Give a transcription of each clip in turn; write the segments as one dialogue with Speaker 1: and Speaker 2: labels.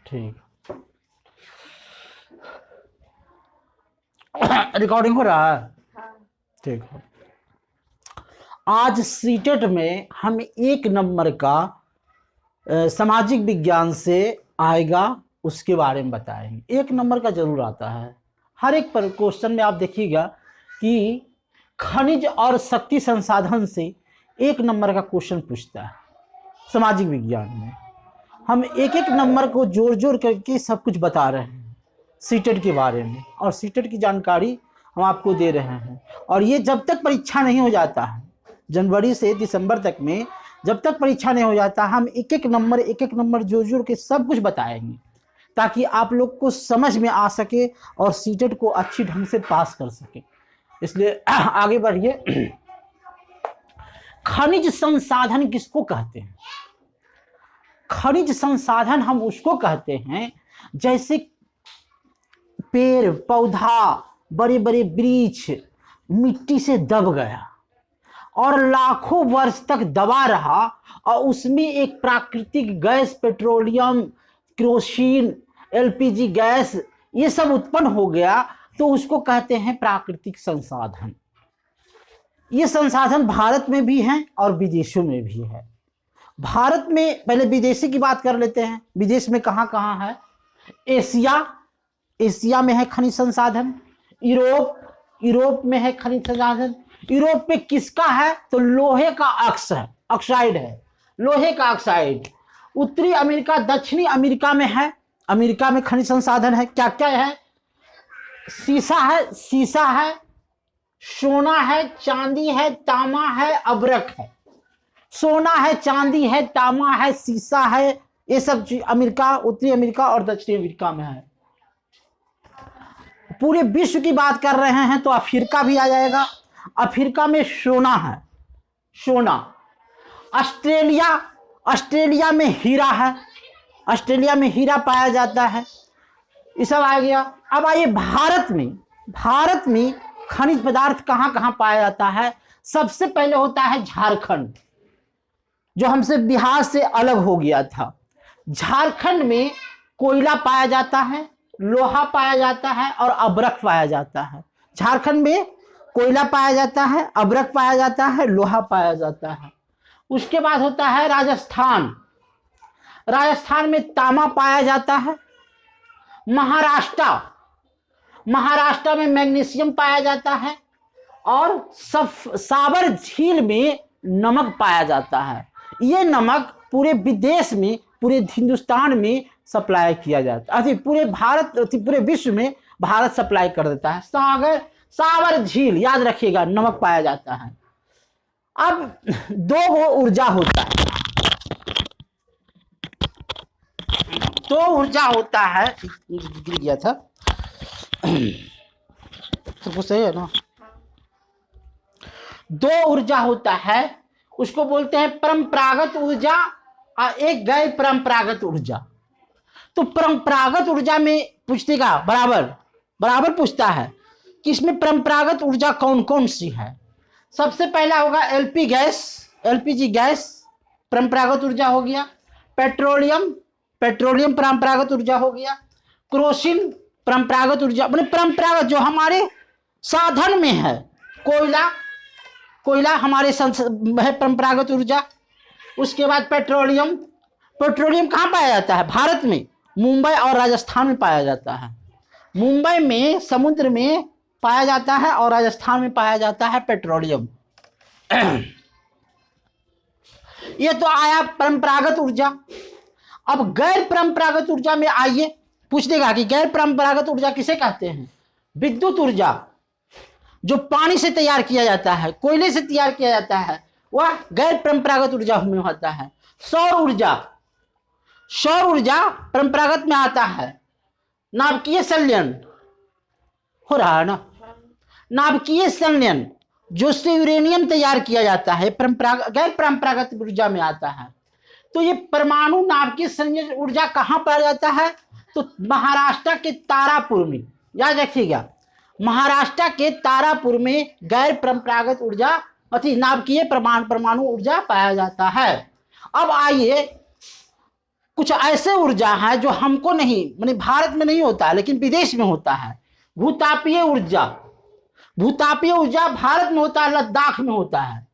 Speaker 1: ठीक, रिकॉर्डिंग हो रहा है? ठीक है। आज सीटेट में हम 1 नंबर का सामाजिक विज्ञान से आएगा, उसके बारे में बताएंगे। 1 नंबर का जरूर आता है हर एक पर क्वेश्चन में। आप देखिएगा कि खनिज और शक्ति संसाधन से 1 नंबर का क्वेश्चन पूछता है सामाजिक विज्ञान में। हम एक एक नंबर को जोड़ जोड़ करके सब कुछ बता रहे हैं सीटेट के बारे में, और सीटेट की जानकारी हम आपको दे रहे हैं। और ये जब तक परीक्षा नहीं हो जाता है, जनवरी से दिसंबर तक में जब तक परीक्षा नहीं हो जाता, हम एक एक नंबर जोड़ जोड़ के सब कुछ बताएंगे, ताकि आप लोग को समझ में आ सके और सीटेट को अच्छी ढंग से पास कर सके। इसलिए आगे बढ़िए। खनिज संसाधन किसको कहते हैं? खनिज संसाधन हम उसको कहते हैं जैसे पेड़ पौधा, बड़े बड़े वृक्ष मिट्टी से दब गया और लाखों वर्ष तक दबा रहा, और उसमें एक प्राकृतिक gas, petroleum, kerosene, LPG gas, ये सब उत्पन्न हो गया, तो उसको कहते हैं प्राकृतिक संसाधन। ये संसाधन भारत में भी हैं और विदेशों में भी है। भारत में, पहले विदेशी की बात कर लेते हैं। विदेश में कहाँ कहाँ है? एशिया में है खनिज संसाधन। यूरोप में है खनिज संसाधन। यूरोप में किसका है? तो लोहे का ऑक्साइड है, लोहे का ऑक्साइड। उत्तरी अमेरिका, दक्षिणी अमेरिका में है। अमेरिका में खनिज संसाधन है, क्या क्या है? सीसा है, सोना है, चांदी है, तांबा है, अब्रक है। सोना है, चांदी है, तांबा है, सीसा है, ये सब चीज अमेरिका, उत्तरी अमेरिका और दक्षिणी अमेरिका में है। पूरे विश्व की बात कर रहे हैं तो अफ्रीका भी आ जाएगा। अफ्रीका में सोना है, सोना। ऑस्ट्रेलिया में हीरा है, ऑस्ट्रेलिया में हीरा पाया जाता है। ये सब आ गया। अब आइए भारत में खनिज पदार्थ कहाँ कहाँ पाया जाता है? सबसे पहले होता है झारखंड, जो हमसे बिहार से अलग हो गया था। झारखंड में कोयला पाया जाता है, लोहा पाया जाता है और अब्रक पाया जाता है। झारखंड में कोयला पाया जाता है, अब्रक पाया जाता है, लोहा पाया जाता है। उसके बाद होता है राजस्थान में तांबा पाया जाता है। महाराष्ट्र में मैग्नीशियम पाया जाता है, और साबर झील में नमक पाया जाता है। ये नमक पूरे विदेश में, पूरे हिंदुस्तान में सप्लाई किया जाता है। पूरे विश्व में भारत सप्लाई कर देता है। साबर झील, याद रखिएगा, नमक पाया जाता है। अब 2 ऊर्जा होता है, 2 ऊर्जा होता है। गिर गया था, सबको सही है ना? 2 ऊर्जा होता है, उसको बोलते हैं परंपरागत ऊर्जा और एक गैर परंपरागत ऊर्जा। तो परंपरागत ऊर्जा में पूछतेगा बराबर पूछता है कि इसमें परंपरागत ऊर्जा कौन कौन सी है। सबसे पहला होगा एलपीजी गैस, परंपरागत ऊर्जा हो गया। पेट्रोलियम परंपरागत ऊर्जा हो गया। केरोसिन परंपरागत ऊर्जा, अपने परंपरागत जो हमारे साधन में है। कोयला हमारे है परंपरागत ऊर्जा। उसके बाद पेट्रोलियम कहाँ पाया जाता है? भारत में मुंबई और राजस्थान में पाया जाता है। मुंबई में समुद्र में पाया जाता है और राजस्थान में पाया जाता है पेट्रोलियम। ये तो आया परंपरागत ऊर्जा। अब गैर परंपरागत ऊर्जा में आइए, पूछ देगा कि गैर परंपरागत ऊर्जा किसे कहते हैं? विद्युत ऊर्जा, जो पानी से तैयार किया जाता है, कोयले से तैयार किया जाता है, वह गैर परंपरागत ऊर्जा में होता है। सौर ऊर्जा परंपरागत में आता है। नाभिकीय संलयन हो रहा है ना, नाभिकीय संलयन जो से यूरेनियम तैयार किया जाता है, गैर परंपरागत ऊर्जा में आता है। तो ये परमाणु नाभिकीय संलयन ऊर्जा कहाँ पाया जाता है? तो महाराष्ट्र के तारापुर में, याद रखिएगा, महाराष्ट्र के तारापुर में गैर परंपरागत ऊर्जा अति नाभिकीय परमाणु ऊर्जा पाया जाता है। अब आइए कुछ ऐसे ऊर्जा है जो हमको नहीं, माने भारत में नहीं होता है लेकिन विदेश में होता है। भूतापीय ऊर्जा, भूतापीय ऊर्जा भारत में होता है, लद्दाख में होता है।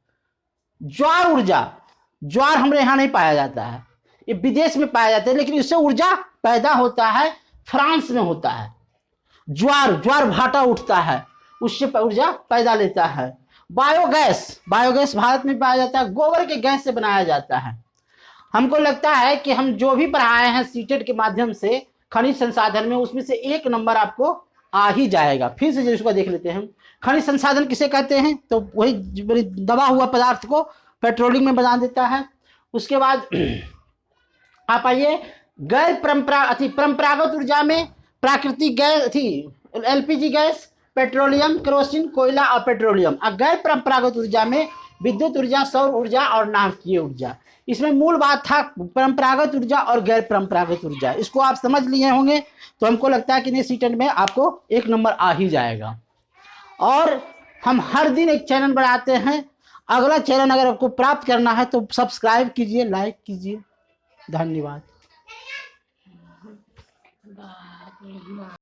Speaker 1: ज्वार ऊर्जा, ज्वार हमारे यहाँ नहीं पाया जाता है, ये विदेश में पाया जाता है, लेकिन इससे ऊर्जा पैदा होता है, फ्रांस में होता है। ज्वार, ज्वार भाटा उठता है, उससे ऊर्जा पैदा लेता है। बायोगैस, बायोगैस भारत में पाया जाता है, गोबर के गैस से बनाया जाता है। हमको लगता है कि हम जो भी पढ़ाए हैं सीटेट के माध्यम से खनिज संसाधन में, उसमें से 1 नंबर आपको आ ही जाएगा। फिर से इसको देख लेते हैं हम। खनिज संसाधन किसे कहते हैं? तो वही दबा हुआ पदार्थ को पेट्रोलिंग में बना देता है। उसके बाद आप आइए, गैर परंपरागत ऊर्जा में प्राकृतिक गैस थी, एलपीजी गैस, पेट्रोलियम, केरोसिन, कोयला और पेट्रोलियम। और गैर परंपरागत ऊर्जा में विद्युत ऊर्जा, सौर ऊर्जा और नाभिकीय ऊर्जा। इसमें मूल बात था परंपरागत ऊर्जा और गैर परंपरागत ऊर्जा। इसको आप समझ लिए होंगे, तो हमको लगता है कि नहीं सीटेट में आपको 1 नंबर आ ही जाएगा। और हम हर दिन एक चैनल बनाते हैं, अगला चैनल अगर आपको प्राप्त करना है तो सब्सक्राइब कीजिए, लाइक कीजिए। धन्यवाद।